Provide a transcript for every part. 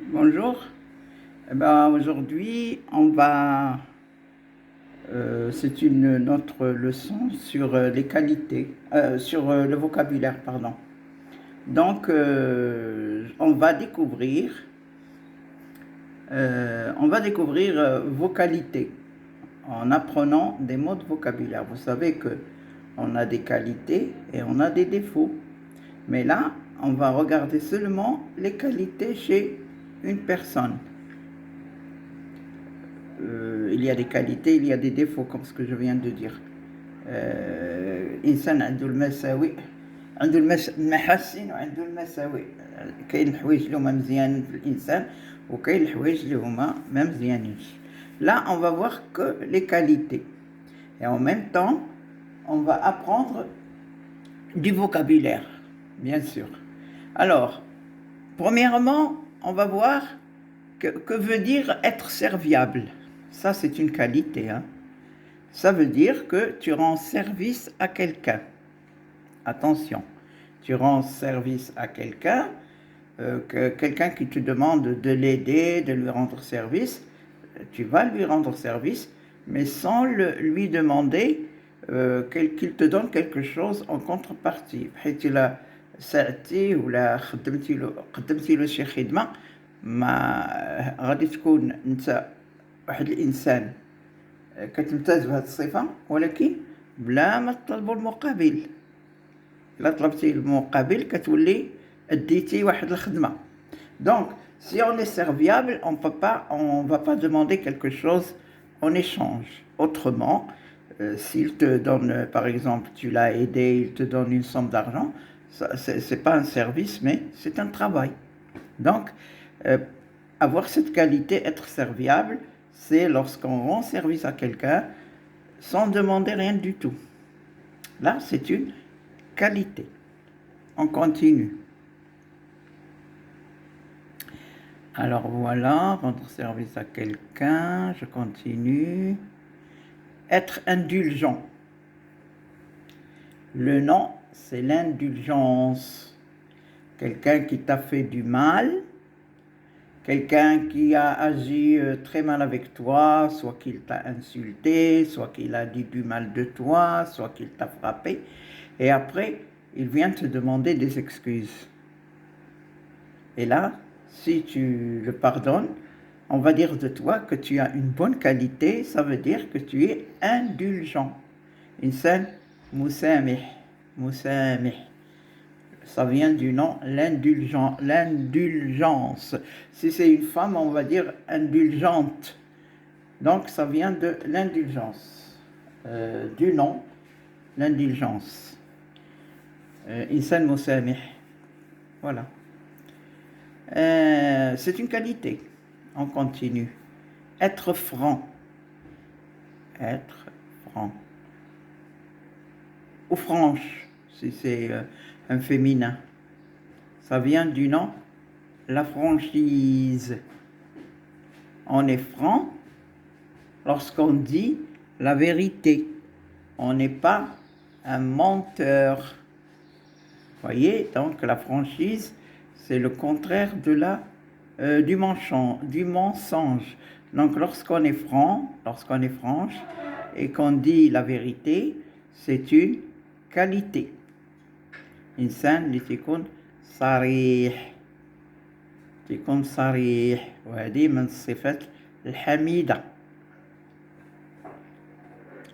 Bonjour. Aujourd'hui, c'est une autre leçon sur les qualités, sur le vocabulaire, pardon. Donc, on va découvrir vos qualités en apprenant des mots de vocabulaire. Vous savez que on a des qualités et on a des défauts. Mais là, on va regarder seulement les qualités chez une personne. Il y a des qualités, il y a des défauts, comme ce que je viens de dire. إنسان عنده المساوئ، عنده المحاسن وعنده المساوئ. كاين الحوايج اللي هما مزيانين في الإنسان وكاين الحوايج اللي هما ما مزيانينش. Là, on va voir que les qualités. Et en même temps, on va apprendre du vocabulaire, bien sûr. Alors, premièrement, on va voir que veut dire être serviable. Ça, c'est une qualité. Hein. Ça veut dire que tu rends service à quelqu'un. Attention, tu rends service à quelqu'un, quelqu'un qui te demande de l'aider, de lui rendre service, tu vas lui rendre service, mais sans lui demander qu'il te donne quelque chose en contrepartie. حيث إلا ساعدتي ولا قدمتي له شي خدمة ما غادي تكون انت واحد الانسان كتمتاز بهذه الصفه ولكن بلا ما تطلبوا المقابل. الا طلبتي المقابل كتولي اديتي واحد الخدمه. Donc si on est serviable, on va pas demander quelque chose en échange. Autrement, s'il te donne, par exemple, tu l'as aidé, il te donne une somme d'argent, c'est pas un service, mais c'est un travail. Donc, avoir cette qualité, être serviable, c'est lorsqu'on rend service à quelqu'un sans demander rien du tout. Là, c'est une qualité. On continue. Alors voilà, rendre service à quelqu'un, je continue. Être indulgent. Le nom, c'est l'indulgence. Quelqu'un qui t'a fait du mal, quelqu'un qui a agi très mal avec toi, soit qu'il t'a insulté, soit qu'il a dit du mal de toi, soit qu'il t'a frappé, et après, il vient te demander des excuses. Et là, si tu le pardonnes, on va dire de toi que tu as une bonne qualité, ça veut dire que tu es indulgent. Insan musamih, musamih. Ça vient du nom l'indulgence. Si c'est une femme, on va dire indulgente. Donc ça vient de l'indulgence. Du nom, l'indulgence. Insan musamih. Voilà. C'est une qualité. On continue. Être franc. Être franc. Ou franche, si c'est un féminin. Ça vient du nom la franchise. On est franc lorsqu'on dit la vérité. On n'est pas un menteur. Voyez, donc la franchise, c'est le contraire de du mensonge. Donc lorsqu'on est franc, lorsqu'on est franche et qu'on dit la vérité, c'est une qualité. إنسان اللي تكون صريح، تكون صريح، وهذه من الصفات الحميدة.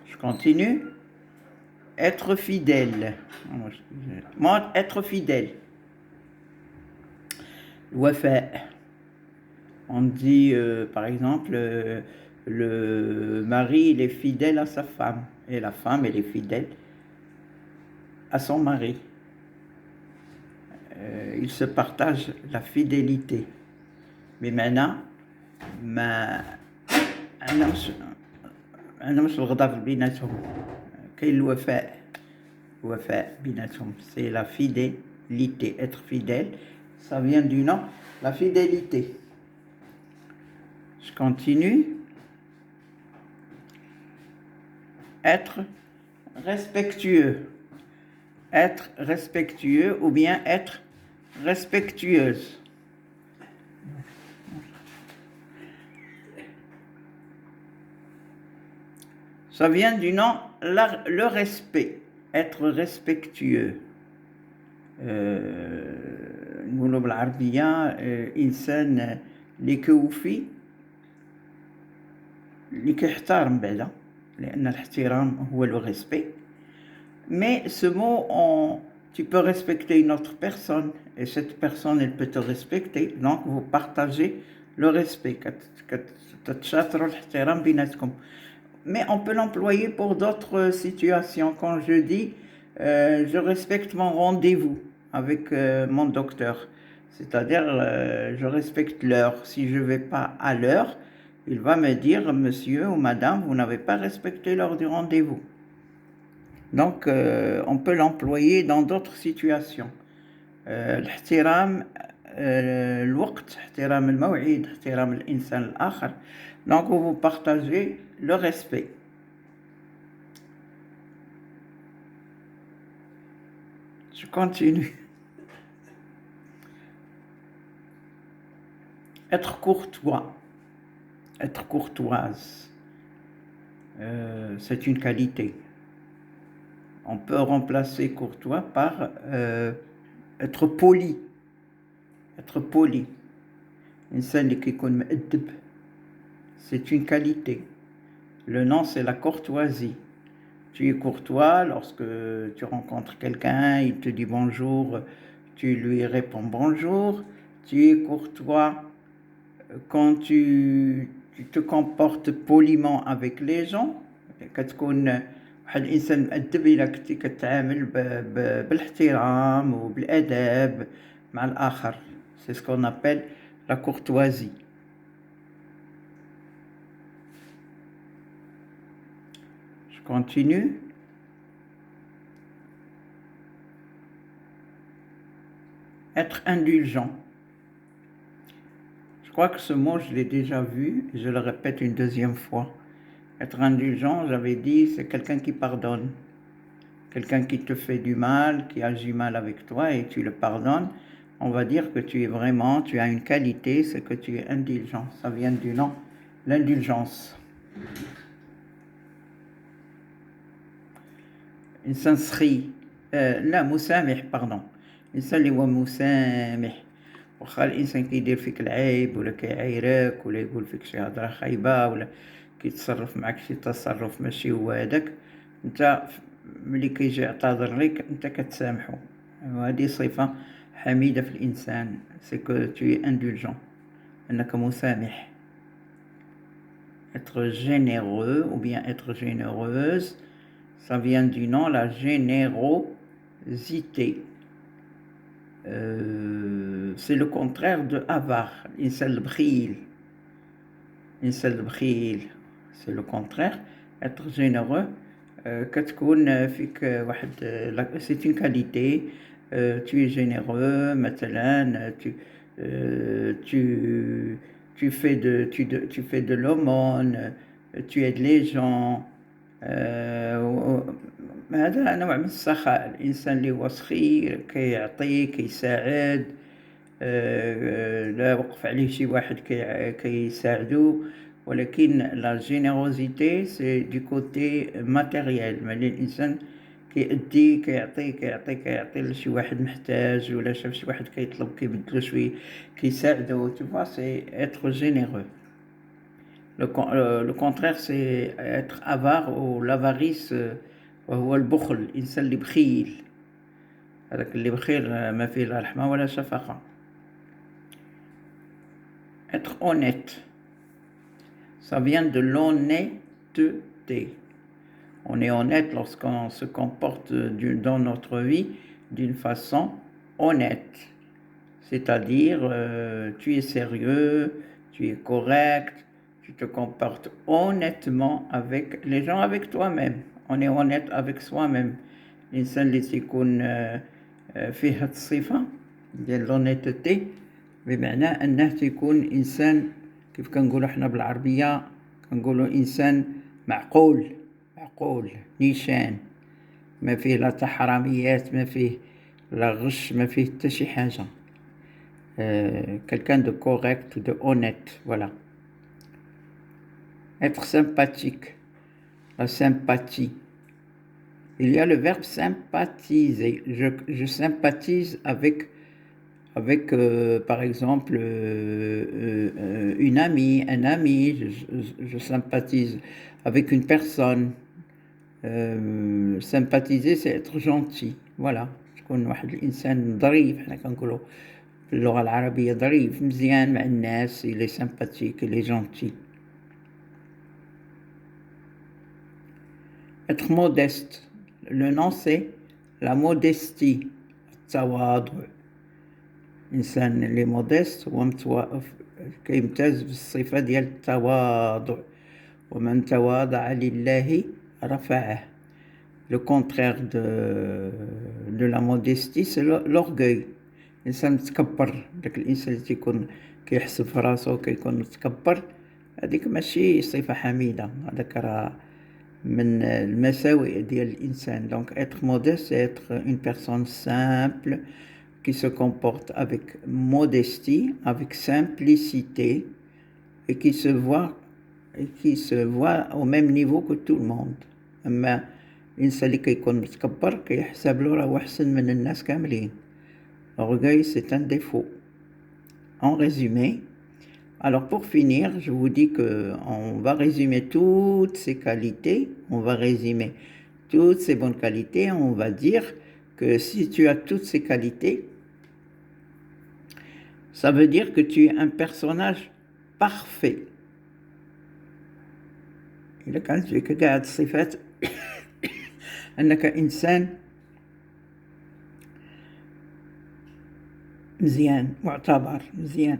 Je continue. Être fidèle. Moi, être fidèle. Wafa. On dit, par exemple, le mari, il est fidèle à sa femme, et la femme, elle est fidèle à son mari. Ils se partagent la fidélité. Mais maintenant, عندهمش الغدر بيناتهم. كاين الوفاء. وفاء بيناتهم. C'est la fidélité. Être fidèle, ça vient du nom, la fidélité. Je continue. Être respectueux. Être respectueux ou bien être respectueuse. Ça vient du nom le respect, être respectueux. نقولوا بالعربية إنسان اللي كيوفي اللي كيحترم بعدا لأن الاحترام هو le respect. Mais ce mot, tu peux respecter une autre personne et cette personne, elle peut te respecter. Donc, vous partagez le respect. كتشاطروا الاحترام بيناتكم. Mais on peut l'employer pour d'autres situations. Quand je dis je respecte mon rendez-vous avec mon docteur, c'est-à-dire je respecte l'heure. Si je ne vais pas à l'heure, il va me dire monsieur ou madame, vous n'avez pas respecté l'heure du rendez-vous. Donc on peut l'employer dans d'autres situations. الاحترام الوقت، احترام الموعد، احترام الإنسان الآخر. Donc vous partagez le respect. Je continue. Être courtois, être courtoise, c'est une qualité. On peut remplacer courtois par être poli. Être poli. إنسان اللي كيكون مؤدب. C'est une qualité. Le nom, c'est la courtoisie. Tu es courtois lorsque tu rencontres quelqu'un, il te dit bonjour, tu lui réponds bonjour. Tu es courtois quand tu te comportes poliment avec les gens. كتكون واحد الإنسان مؤدب إلا كنتي كتعامل بالاحترام وبالأدب مع الآخر. C'est ce qu'on appelle la courtoisie. Je continue. Être indulgent. Je crois que ce mot, je l'ai déjà vu, je le répète une deuxième fois. Être indulgent, j'avais dit, c'est quelqu'un qui pardonne. Quelqu'un qui te fait du mal, qui agit mal avec toi et tu le pardonnes. On va dire que tu as une qualité, c'est que tu es indulgent. Ça vient du nom, l'indulgence. إنسان سخي لا مسامح باردون. الإنسان اللي هو مسامح واخا الإنسان كيدير فيك العيب ولا كيعايرك ولا يقول فيك شي هضرة خايبة ولا كيتصرف معك شي تصرف ماشي هو هذاك، انت ملي كيجي يعتذر ليك انت كتسامحو. وهذه صفة حميدة في الإنسان، سي كو tu es indulgent، أنك مسامح. Être généreux ou bien être généreuse, ça vient du nom la générosité. C'est le contraire de avare. الإنسان البخيل. الإنسان البخيل c'est le contraire. Être généreux كتكون فيك واحد c'est une qualité. Tu es généreux مثلا tu fais de l'aumône, tu aides les gens. هذا نوع من السخاء. الإنسان اللي هو سخي كيعطي كيساعد، لا وقف عليه شي واحد كيساعدو. ولكن لا جينيروزيتي سي دو كوتي ماتيريال، ملي الإنسان كيأدي كيعطي لشي واحد محتاج ولا شاف شي واحد كيطلب كيبدلو شويه كيساعدو. tu vois, c'est être généreux. Le contraire c'est être avare ou l'avarice وهو البخل. الإنسان اللي بخيل، هذاك اللي بخيل ما فيه لا رحمة ولا شفقة. Être honnête, ça vient de l'honnêteté. On est honnête lorsqu'on se comporte dans notre vie d'une façon honnête. C'est-à-dire, tu es sérieux, tu es correct, tu te comportes honnêtement avec les gens, avec toi-même. On est honnête avec soi-même. الإنسان اللي تيكون فيه هاد الصفة ديال l'honnêteté بمعنى أنه تيكون إنسان كيف كنقولوا حنا بالعربية كنقولوا إنسان معقول نيشان، ما فيه لا تحرميات، ما فيه لا غش، ما فيه حتى شي حاجة. quelqu'un de correct, de honnête, voilà. Être sympathique, la sympathie. Il y a le verbe sympathiser. Je sympathise avec par exemple, une amie, un ami. Je sympathise avec une personne. sympathiser, c'est être gentil. voilà. شكون واحد الإنسان ظريف، حنا كنقولوا في اللغة العربية ظريف، مزيان مع الناس، il est sympathique, il est gentil. Être modeste. Le nom c'est la modestie. التواضع. الإنسان اللي مودست هو كيمتاز بالصفة ديال التواضع. ومن تواضع لله رفعه. Le contraire de la modestie, c'est l'orgueil. الإنسان متكبر، داك الإنسان اللي تيكون كيحسب في راسو كيكون متكبر، هذيك ماشي صفة حميدة، هذاك راه من المساوئ ديال الإنسان. Donc être modeste, c'est être une personne simple qui se comporte avec modestie, avec simplicité et qui se voit au même niveau que tout le monde. أما الإنسان اللي كيكون متكبر كيحسب له راه أحسن من الناس كاملين. L'orgueil, c'est un défaut. En résumé, alors pour finir, je vous dis qu'on va résumer toutes ces qualités, on va résumer toutes ces bonnes qualités, on va dire que si tu as toutes ces qualités, ça veut dire que tu es un personnage parfait. إذا كانت فيك كاع هاد الصفات أنك إنسان مزيان، معتبر مزيان.